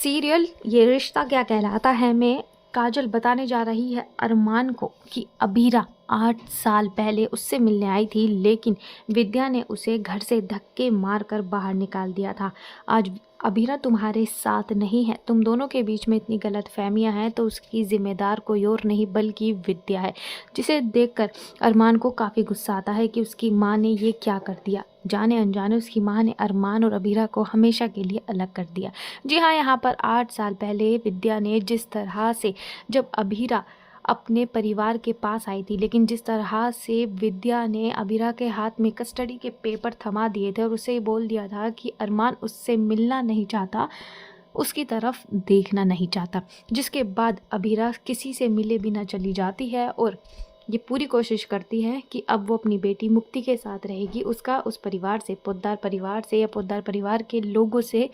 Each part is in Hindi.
सीरियल ये रिश्ता क्या कहलाता है में काजल बताने जा रही है अरमान को कि अबीरा 8 साल पहले उससे मिलने आई थी, लेकिन विद्या ने उसे घर से धक्के मारकर बाहर निकाल दिया था। आज अबीरा तुम्हारे साथ नहीं है, तुम दोनों के बीच में इतनी गलतफहमियां हैं तो उसकी जिम्मेदार कोई और नहीं बल्कि विद्या है, जिसे देखकर अरमान को काफ़ी गुस्सा आता है कि उसकी माँ ने ये क्या कर दिया। जाने अनजाने उसकी माँ ने अरमान और अबीरा को हमेशा के लिए अलग कर दिया। जी हाँ, यहाँ पर 8 साल पहले विद्या ने जिस तरह से, जब अबीरा अपने परिवार के पास आई थी, लेकिन जिस तरह से विद्या ने अबीरा के हाथ में कस्टडी के पेपर थमा दिए थे और उसे बोल दिया था कि अरमान उससे मिलना नहीं चाहता, उसकी तरफ देखना नहीं चाहता, जिसके बाद अबीरा किसी से मिले बिना चली जाती है और ये पूरी कोशिश करती है कि अब वो अपनी बेटी मुक्ति के साथ रहेगी। उसका उस परिवार से, पोद्दार परिवार से या पोद्दार परिवार के लोगों से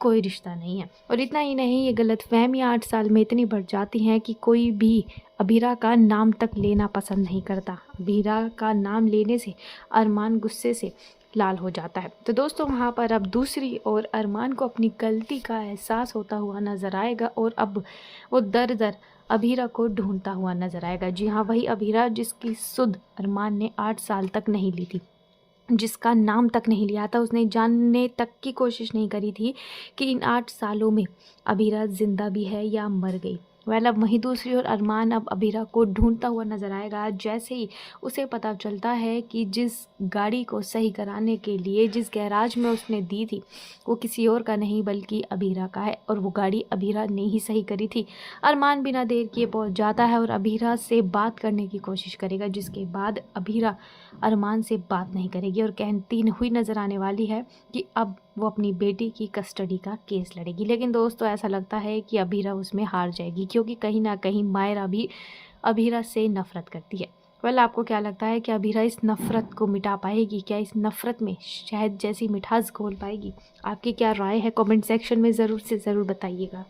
कोई रिश्ता नहीं है। और इतना ही नहीं, ये गलतफहमियाँ 8 साल में इतनी बढ़ जाती हैं कि कोई भी अबीरा का नाम तक लेना पसंद नहीं करता। अबीरा का नाम लेने से अरमान गुस्से से लाल हो जाता है। तो दोस्तों, वहाँ पर अब दूसरी ओर अरमान को अपनी गलती का एहसास होता हुआ नज़र आएगा और अब वो दर दर अबीरा को ढूंढता हुआ नज़र आएगा। जी हाँ, वही अबीरा जिसकी सुध अरमान ने 8 साल तक नहीं ली थी, जिसका नाम तक नहीं लिया था। उसने जानने तक की कोशिश नहीं करी थी कि इन 8 सालों में अबीरा जिंदा भी है या मर गई। अब वहीं दूसरी ओर अरमान अब अबीरा को ढूंढता हुआ नजर आएगा, जैसे ही उसे पता चलता है कि जिस गाड़ी को सही कराने के लिए जिस गैराज में उसने दी थी वो किसी और का नहीं बल्कि अबीरा का है और वो गाड़ी अबीरा ने ही सही करी थी। अरमान बिना देर किए पहुंच जाता है और अबीरा से बात करने की कोशिश करेगा, जिसके बाद अबीरा अरमान से बात नहीं करेगी और कहती हुई नज़र आने वाली है कि अब वो अपनी बेटी की कस्टडी का केस लड़ेगी। लेकिन दोस्तों, ऐसा लगता है कि अबीरा उसमें हार जाएगी, क्योंकि कहीं ना कहीं मायरा भी अबीरा से नफ़रत करती है। आपको क्या लगता है कि अबीरा इस नफ़रत को मिटा पाएगी? क्या इस नफ़रत में शहद जैसी मिठास घोल पाएगी? आपकी क्या राय है? कमेंट सेक्शन में ज़रूर से ज़रूर बताइएगा।